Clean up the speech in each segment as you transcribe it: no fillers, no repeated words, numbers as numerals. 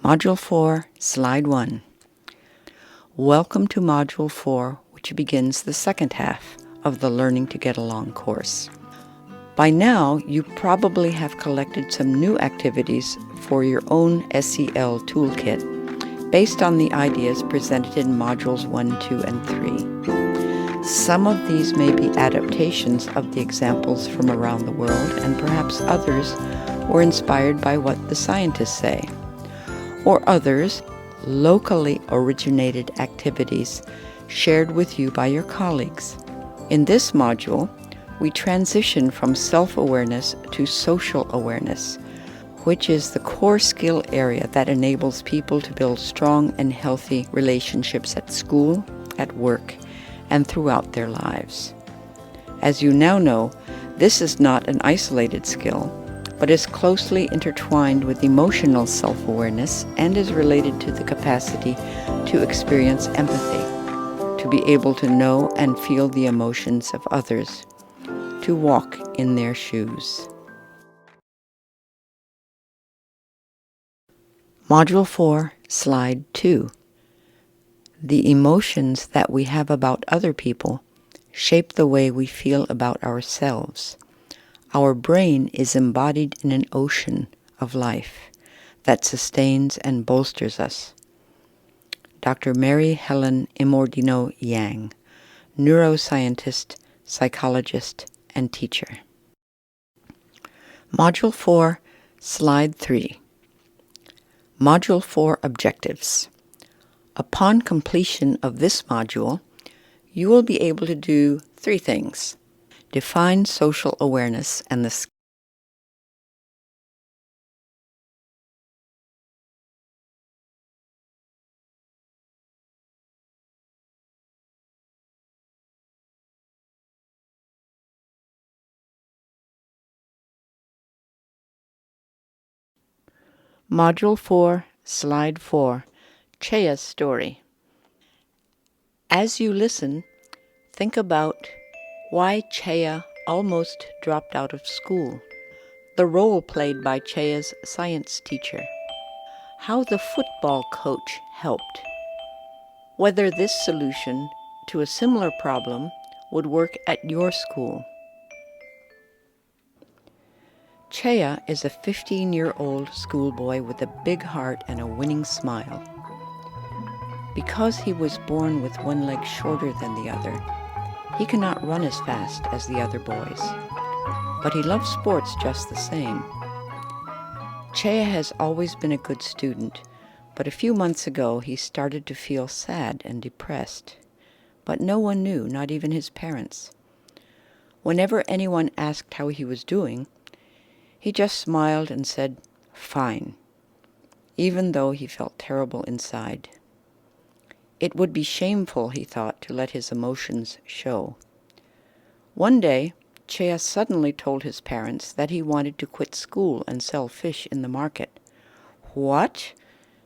Module 4, Slide 1. Welcome to Module 4, which begins the second half of the Learning to Get Along course. By now, you probably have collected some new activities for your own SEL toolkit based on the ideas presented in Modules 1, 2, and 3. Some of these may be adaptations of the examples from around the world, and perhaps others were inspired by what the scientists say, or others locally originated activities shared with you by your colleagues. In this module, we transition from self-awareness to social awareness, which is the core skill area that enables people to build strong and healthy relationships at school, at work, and throughout their lives. As you now know, this is not an isolated skill, but is closely intertwined with emotional self-awareness and is related to the capacity to experience empathy, to be able to know and feel the emotions of others, to walk in their shoes. Module 4, Slide 2. The emotions that we have about other people shape the way we feel about ourselves. Our brain is embodied in an ocean of life that sustains and bolsters us. Dr. Mary Helen Imordino Yang, neuroscientist, psychologist, and teacher. Module 4, Slide 3. Module 4 Objectives. Upon completion of this module, you will be able to do 3 things. Define social awareness and the Module 4, Slide 4, Chea's story. As you listen, think about why Chea almost dropped out of school, the role played by Chea's science teacher, how the football coach helped, whether this solution to a similar problem would work at your school. Chea is a 15-year-old schoolboy with a big heart and a winning smile. Because he was born with one leg shorter than the other, he cannot run as fast as the other boys. But he loves sports just the same. Chea has always been a good student, but a few months ago he started to feel sad and depressed. But no one knew, not even his parents. Whenever anyone asked how he was doing, he just smiled and said, "Fine," even though he felt terrible inside. It would be shameful, he thought, to let his emotions show. One day, Chea suddenly told his parents that he wanted to quit school and sell fish in the market. "What?"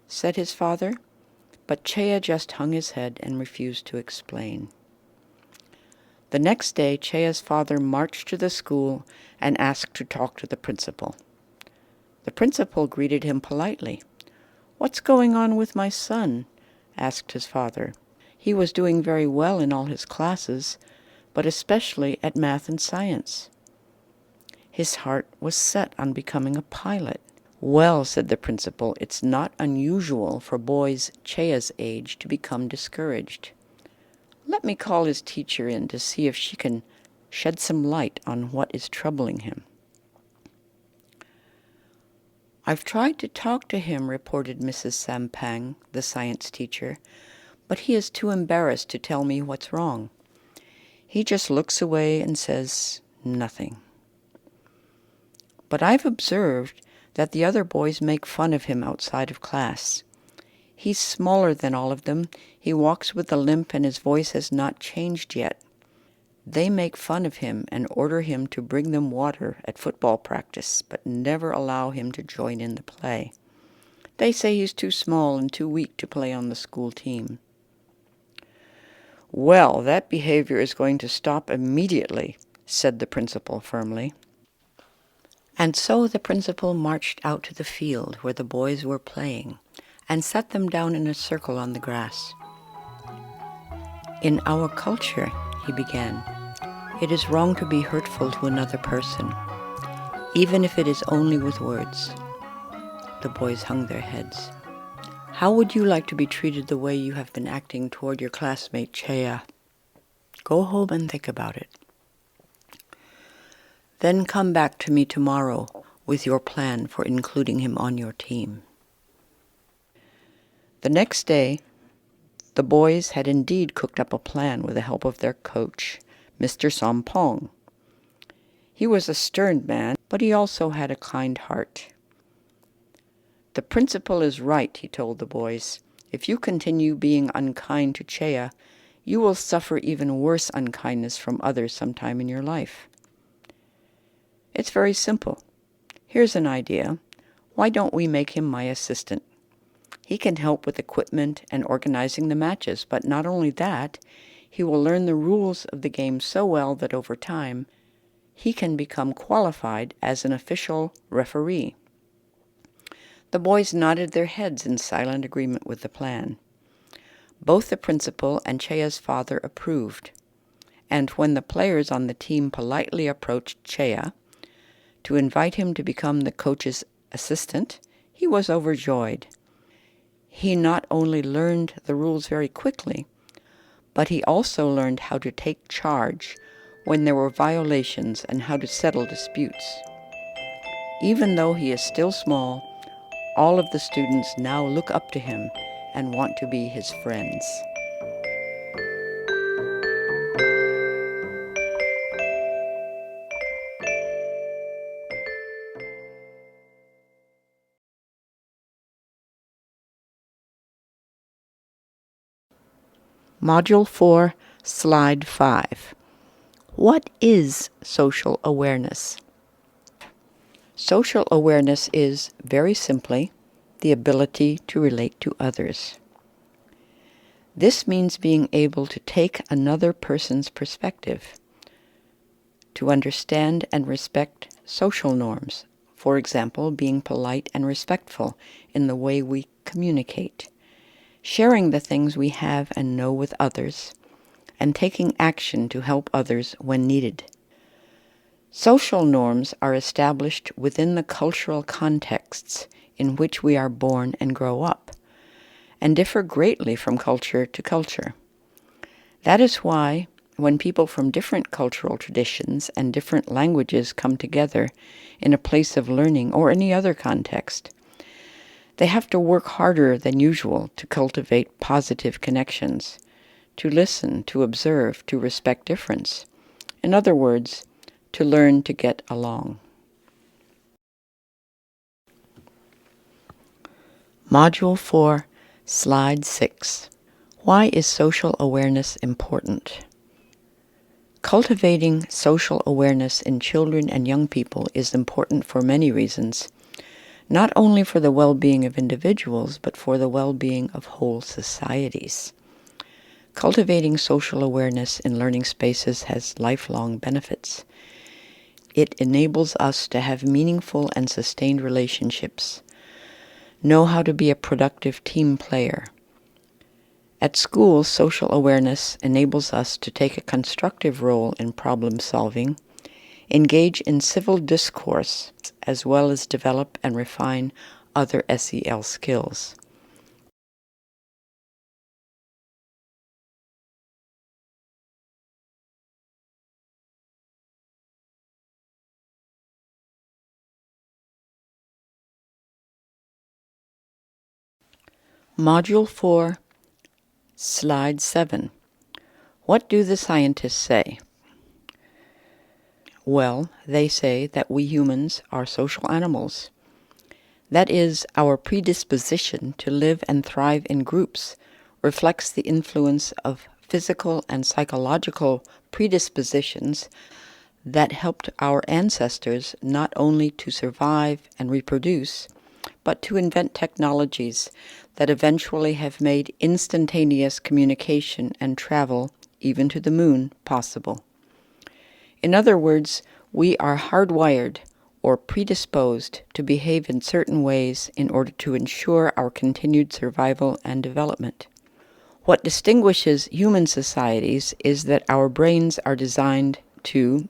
said his father, but Chea just hung his head and refused to explain. The next day, Chea's father marched to the school and asked to talk to the principal. The principal greeted him politely. "What's going on with my son?" asked his father. He was doing very well in all his classes, but especially at math and science. His heart was set on becoming a pilot. "Well," said the principal, "it's not unusual for boys Chea's age to become discouraged. Let me call his teacher in to see if she can shed some light on what is troubling him." "I've tried to talk to him," reported Mrs. Sampang, the science teacher, "but he is too embarrassed to tell me what's wrong. He just looks away and says nothing. But I've observed that the other boys make fun of him outside of class. He's smaller than all of them, he walks with a limp, and his voice has not changed yet. They make fun of him and order him to bring them water at football practice, but never allow him to join in the play. They say he's too small and too weak to play on the school team." "Well, that behavior is going to stop immediately," said the principal firmly. And so the principal marched out to the field where the boys were playing, and set them down in a circle on the grass. "In our culture," he began, "it is wrong to be hurtful to another person, even if it is only with words." The boys hung their heads. "How would you like to be treated the way you have been acting toward your classmate Chea? Go home and think about it. Then come back to me tomorrow with your plan for including him on your team." The next day, the boys had indeed cooked up a plan with the help of their coach, Mr. Sompong. He was a stern man, but he also had a kind heart. "The principal is right," he told the boys. "If you continue being unkind to Chea, you will suffer even worse unkindness from others sometime in your life. It's very simple. Here's an idea. Why don't we make him my assistant? He can help with equipment and organizing the matches, but not only that, he will learn the rules of the game so well that over time, he can become qualified as an official referee." The boys nodded their heads in silent agreement with the plan. Both the principal and Chea's father approved, and when the players on the team politely approached Chea to invite him to become the coach's assistant, he was overjoyed. He not only learned the rules very quickly, but he also learned how to take charge when there were violations and how to settle disputes. Even though he is still small, all of the students now look up to him and want to be his friends. Module 4, Slide 5. What is social awareness? Social awareness is, very simply, the ability to relate to others. This means being able to take another person's perspective, to understand and respect social norms, for example, being polite and respectful in the way we communicate, sharing the things we have and know with others, and taking action to help others when needed. Social norms are established within the cultural contexts in which we are born and grow up, and differ greatly from culture to culture. That is why, when people from different cultural traditions and different languages come together in a place of learning or any other context, they have to work harder than usual to cultivate positive connections, to listen, to observe, to respect difference. In other words, to learn to get along. Module 4, Slide 6. Why is social awareness important? Cultivating social awareness in children and young people is important for many reasons, not only for the well-being of individuals, but for the well-being of whole societies. Cultivating social awareness in learning spaces has lifelong benefits. It enables us to have meaningful and sustained relationships, know how to be a productive team player. At school, social awareness enables us to take a constructive role in problem solving, engage in civil discourse, as well as develop and refine other SEL skills. Module 4, Slide 7. What do the scientists say? Well, they say that we humans are social animals. That is, our predisposition to live and thrive in groups reflects the influence of physical and psychological predispositions that helped our ancestors not only to survive and reproduce, but to invent technologies that eventually have made instantaneous communication and travel, even to the moon, possible. In other words, we are hardwired, or predisposed to behave in certain ways in order to ensure our continued survival and development. What distinguishes human societies is that our brains are designed to,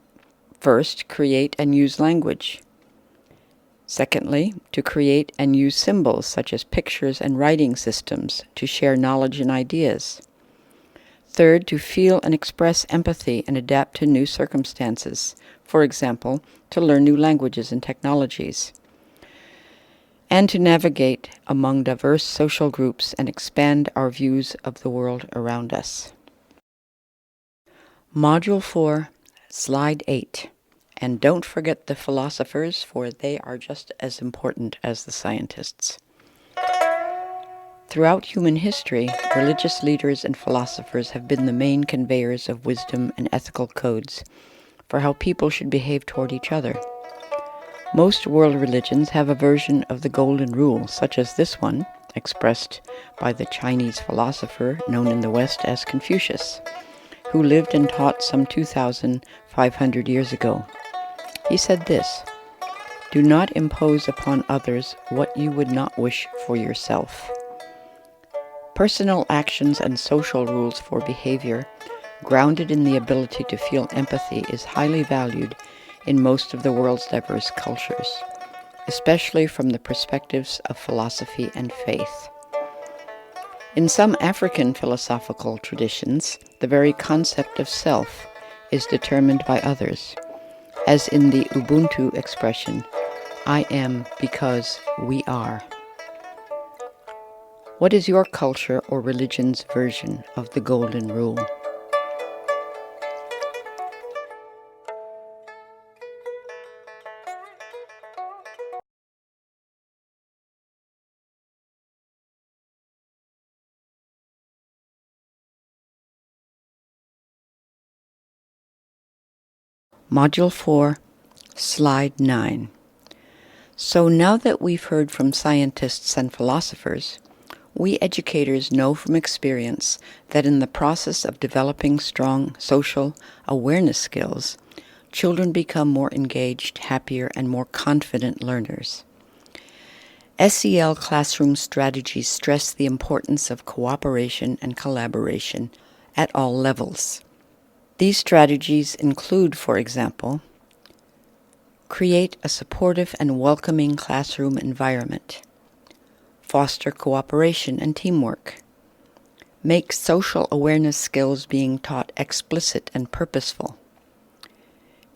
first, create and use language. Secondly, to create and use symbols such as pictures and writing systems to share knowledge and ideas. Third, to feel and express empathy and adapt to new circumstances, for example, to learn new languages and technologies. And to navigate among diverse social groups and expand our views of the world around us. Module 4, Slide 8. And don't forget the philosophers, for they are just as important as the scientists. Throughout human history, religious leaders and philosophers have been the main conveyors of wisdom and ethical codes for how people should behave toward each other. Most world religions have a version of the Golden Rule, such as this one, expressed by the Chinese philosopher known in the West as Confucius, who lived and taught some 2,500 years ago. He said this: "Do not impose upon others what you would not wish for yourself." Personal actions and social rules for behavior, grounded in the ability to feel empathy, is highly valued in most of the world's diverse cultures, especially from the perspectives of philosophy and faith. In some African philosophical traditions, the very concept of self is determined by others, as in the Ubuntu expression, "I am because we are." What is your culture or religion's version of the Golden Rule? Module 4, Slide 9. So now that we've heard from scientists and philosophers, we educators know from experience that in the process of developing strong social awareness skills, children become more engaged, happier, and more confident learners. SEL classroom strategies stress the importance of cooperation and collaboration at all levels. These strategies include, for example, create a supportive and welcoming classroom environment, foster cooperation and teamwork, make social awareness skills being taught explicit and purposeful,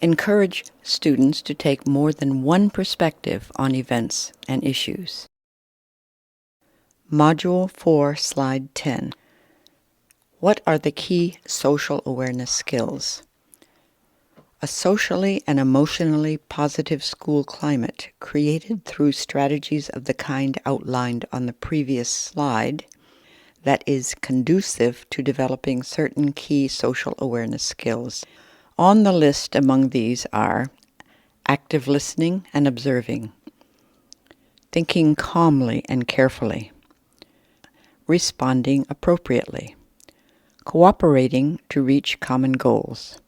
encourage students to take more than one perspective on events and issues. Module 4, Slide 10. What are the key social awareness skills? A socially and emotionally positive school climate created through strategies of the kind outlined on the previous slide that is conducive to developing certain key social awareness skills. On the list among these are active listening and observing, thinking calmly and carefully, responding appropriately, cooperating to reach common goals,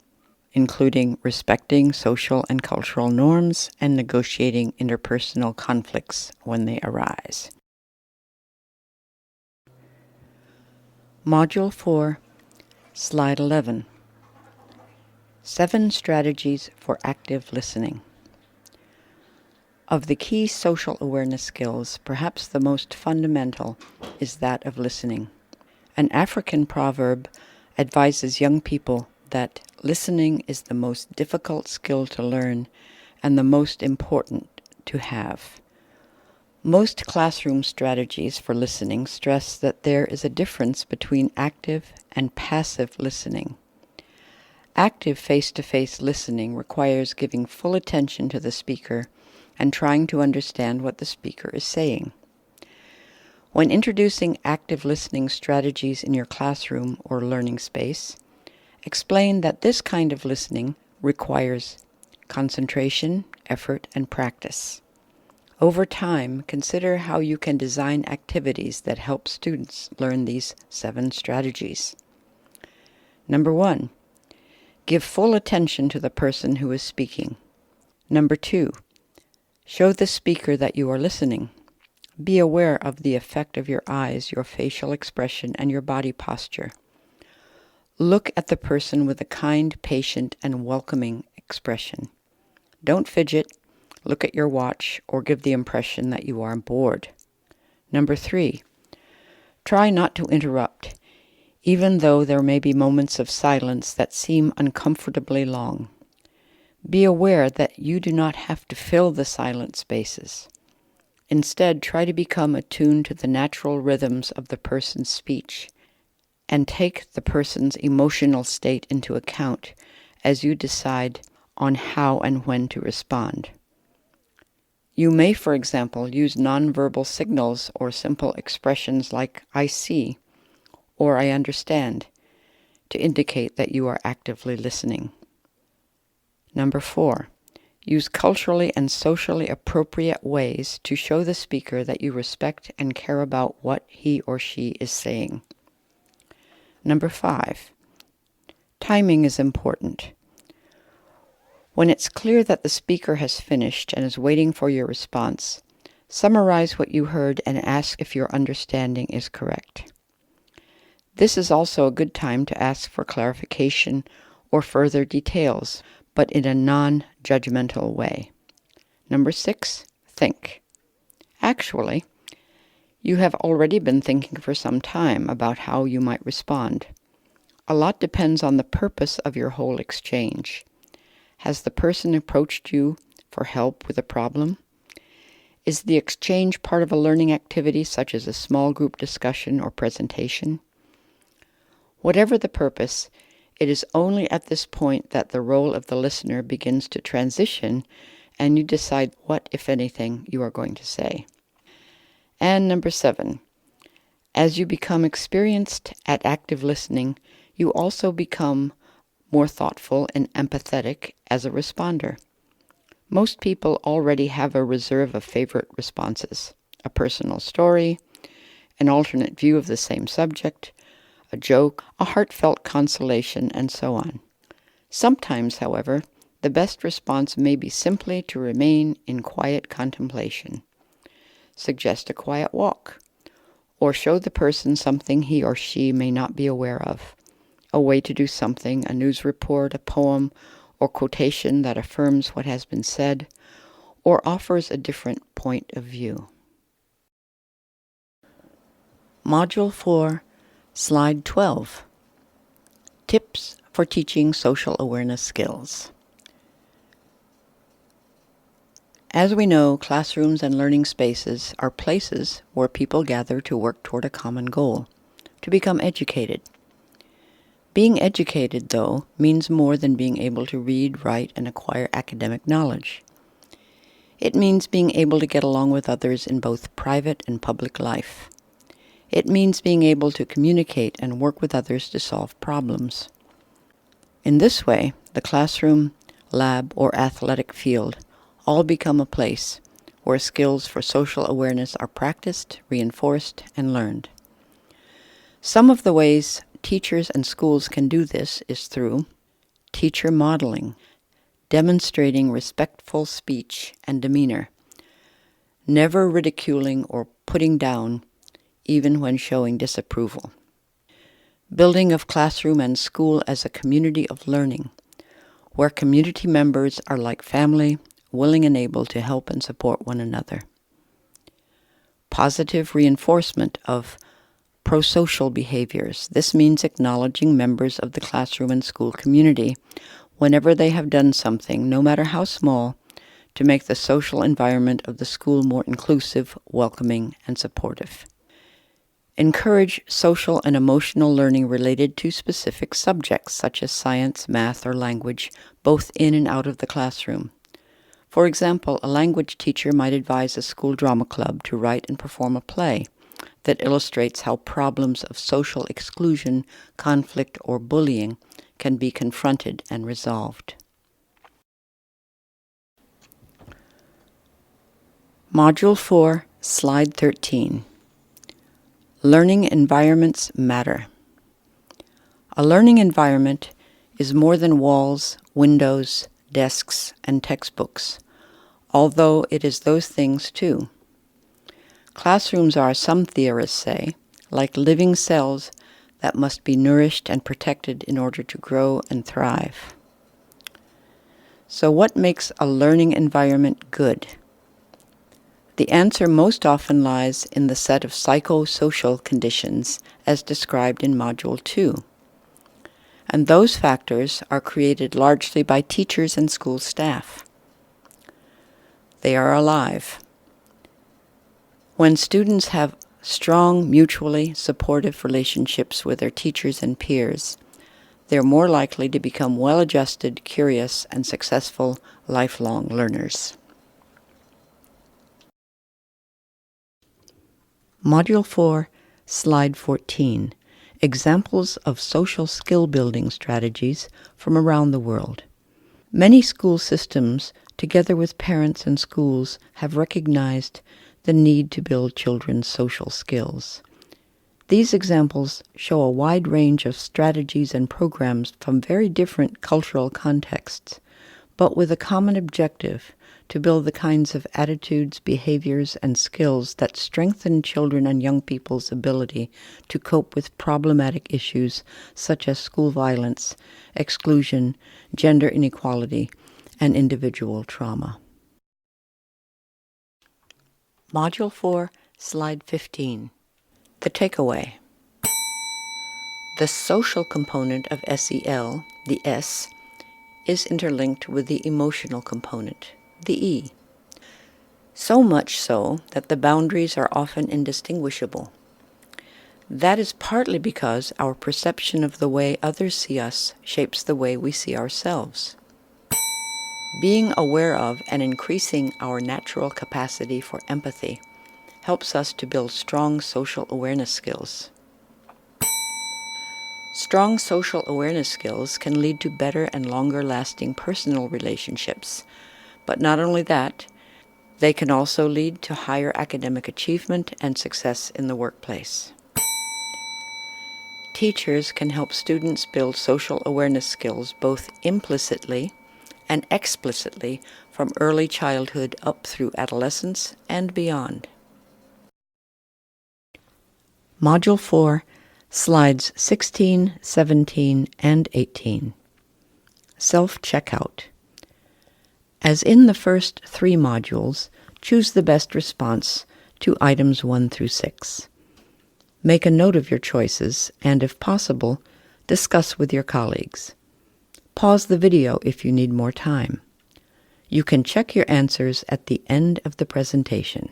including respecting social and cultural norms and negotiating interpersonal conflicts when they arise. Module 4, Slide 11. 7 strategies for active listening. Of the key social awareness skills, perhaps the most fundamental is that of listening. An African proverb advises young people that listening is the most difficult skill to learn and the most important to have. Most classroom strategies for listening stress that there is a difference between active and passive listening. Active face-to-face listening requires giving full attention to the speaker and trying to understand what the speaker is saying. When introducing active listening strategies in your classroom or learning space, explain that this kind of listening requires concentration, effort, and practice. Over time, consider how you can design activities that help students learn these 7 strategies. Number 1, give full attention to the person who is speaking. Number 2, Show the speaker that you are listening. Be aware of the effect of your eyes, your facial expression, and your body posture. Look at the person with a kind, patient, and welcoming expression. Don't fidget, look at your watch, or give the impression that you are bored. Number 3, try not to interrupt, even though there may be moments of silence that seem uncomfortably long. Be aware that you do not have to fill the silent spaces. Instead, try to become attuned to the natural rhythms of the person's speech and take the person's emotional state into account as you decide on how and when to respond. You may, for example, use nonverbal signals or simple expressions like "I see" or "I understand" to indicate that you are actively listening. Number 4, use culturally and socially appropriate ways to show the speaker that you respect and care about what he or she is saying. Number 5, timing is important. When it's clear that the speaker has finished and is waiting for your response, summarize what you heard and ask if your understanding is correct. This is also a good time to ask for clarification or further details, but in a non-judgmental way. Number 6, think. Actually, you have already been thinking for some time about how you might respond. A lot depends on the purpose of your whole exchange. Has the person approached you for help with a problem? Is the exchange part of a learning activity such as a small group discussion or presentation? Whatever the purpose, it is only at this point that the role of the listener begins to transition and you decide what, if anything, you are going to say. And number 7, as you become experienced at active listening, you also become more thoughtful and empathetic as a responder. Most people already have a reserve of favorite responses: a personal story, an alternate view of the same subject, a joke, a heartfelt consolation, and so on. Sometimes, however, the best response may be simply to remain in quiet contemplation. Suggest a quiet walk, or show the person something he or she may not be aware of. A way to do something, a news report, a poem, or quotation that affirms what has been said, or offers a different point of view. Module 4, Slide 12. Tips for teaching social awareness skills. As we know, classrooms and learning spaces are places where people gather to work toward a common goal, to become educated. Being educated, though, means more than being able to read, write, and acquire academic knowledge. It means being able to get along with others in both private and public life. It means being able to communicate and work with others to solve problems. In this way, the classroom, lab, or athletic field all become a place where skills for social awareness are practiced, reinforced, and learned. Some of the ways teachers and schools can do this is through teacher modeling, demonstrating respectful speech and demeanor, never ridiculing or putting down, even when showing disapproval. Building of classroom and school as a community of learning, where community members are like family, willing and able to help and support one another. Positive reinforcement of pro-social behaviors. This means acknowledging members of the classroom and school community whenever they have done something, no matter how small, to make the social environment of the school more inclusive, welcoming, and supportive. Encourage social and emotional learning related to specific subjects such as science, math, or language, both in and out of the classroom. For example, a language teacher might advise a school drama club to write and perform a play that illustrates how problems of social exclusion, conflict, or bullying can be confronted and resolved. Module 4, Slide 13. Learning environments matter. A learning environment is more than walls, windows, desks, and textbooks, although it is those things too. Classrooms are, some theorists say, like living cells that must be nourished and protected in order to grow and thrive. So what makes a learning environment good? The answer most often lies in the set of psychosocial conditions as described in Module 2. And those factors are created largely by teachers and school staff. They are alive. When students have strong, mutually supportive relationships with their teachers and peers, they are more likely to become well-adjusted, curious, and successful lifelong learners. Module 4, Slide 14, Examples of Social Skill Building Strategies from Around the World. Many school systems, together with parents and schools, have recognized the need to build children's social skills. These examples show a wide range of strategies and programs from very different cultural contexts, but with a common objective to build the kinds of attitudes, behaviors, and skills that strengthen children and young people's ability to cope with problematic issues such as school violence, exclusion, gender inequality, and individual trauma. Module 4, Slide 15. The takeaway. The social component of SEL, the S, is interlinked with the emotional component, the E. So much so that the boundaries are often indistinguishable. That is partly because our perception of the way others see us shapes the way we see ourselves. Being aware of and increasing our natural capacity for empathy helps us to build strong social awareness skills. Strong social awareness skills can lead to better and longer-lasting personal relationships, but not only that, they can also lead to higher academic achievement and success in the workplace. Teachers can help students build social awareness skills both implicitly and explicitly from early childhood up through adolescence and beyond. Module 4, Slides 16, 17, and 18. Self-checkout. As in the first 3 modules, choose the best response to items 1 through 6. Make a note of your choices and, if possible, discuss with your colleagues. Pause the video if you need more time. You can check your answers at the end of the presentation.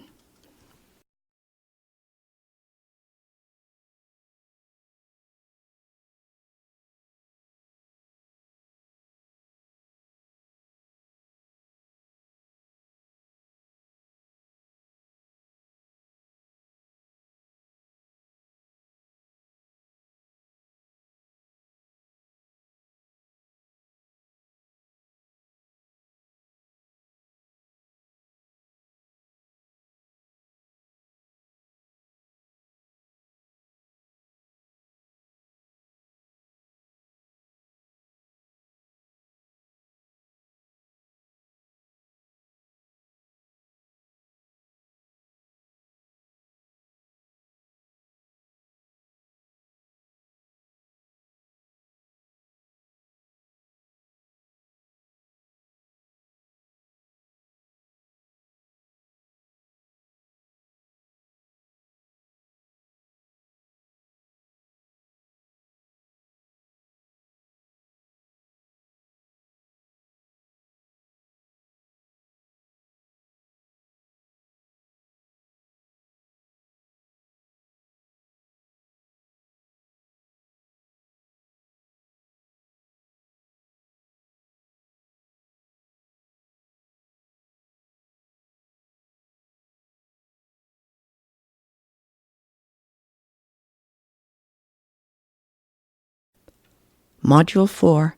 Module 4,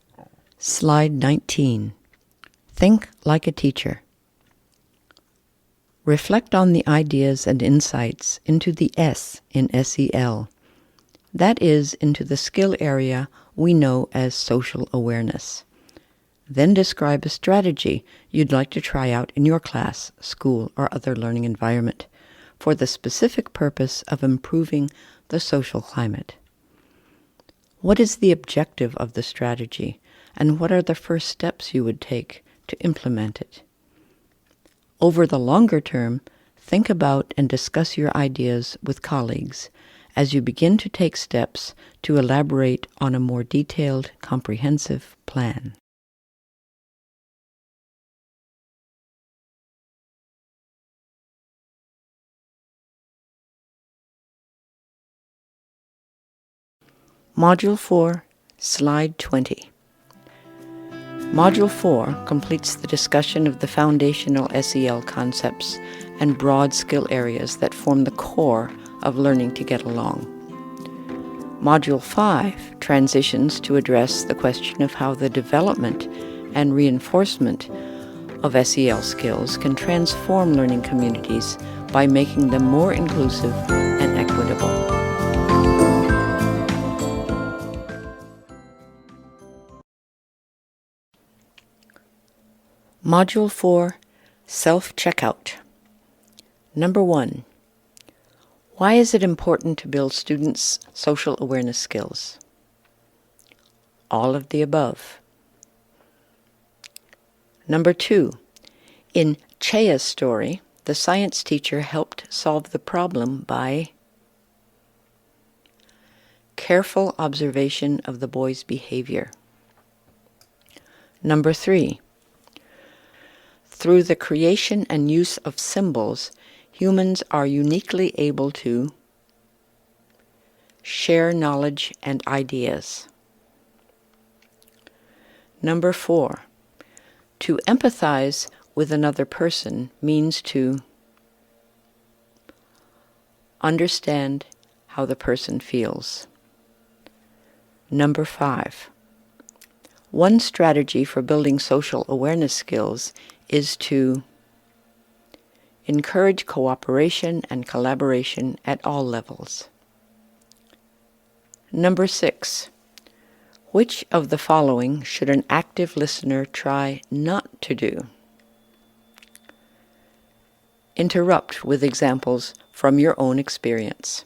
Slide 19. Think like a teacher. Reflect on the ideas and insights into the S in SEL. That is, into the skill area we know as social awareness. Then describe a strategy you'd like to try out in your class, school, or other learning environment for the specific purpose of improving the social climate. What is the objective of the strategy, and what are the first steps you would take to implement it? Over the longer term, think about and discuss your ideas with colleagues as you begin to take steps to elaborate on a more detailed, comprehensive plan. Module 4, Slide 20. Module 4 completes the discussion of the foundational SEL concepts and broad skill areas that form the core of learning to get along. Module 5 transitions to address the question of how the development and reinforcement of SEL skills can transform learning communities by making them more inclusive and equitable. Module 4, Self-Checkout. Number 1. Why is it important to build students' social awareness skills? All of the above. Number 2. In LtGA's story, the science teacher helped solve the problem by careful observation of the boy's behavior. Number 3. Through the creation and use of symbols, humans are uniquely able to share knowledge and ideas. Number 4. To empathize with another person means to understand how the person feels. Number 5. One strategy for building social awareness skills is to encourage cooperation and collaboration at all levels. Number 6. Which of the following should an active listener try not to do? Interrupt with examples from your own experience.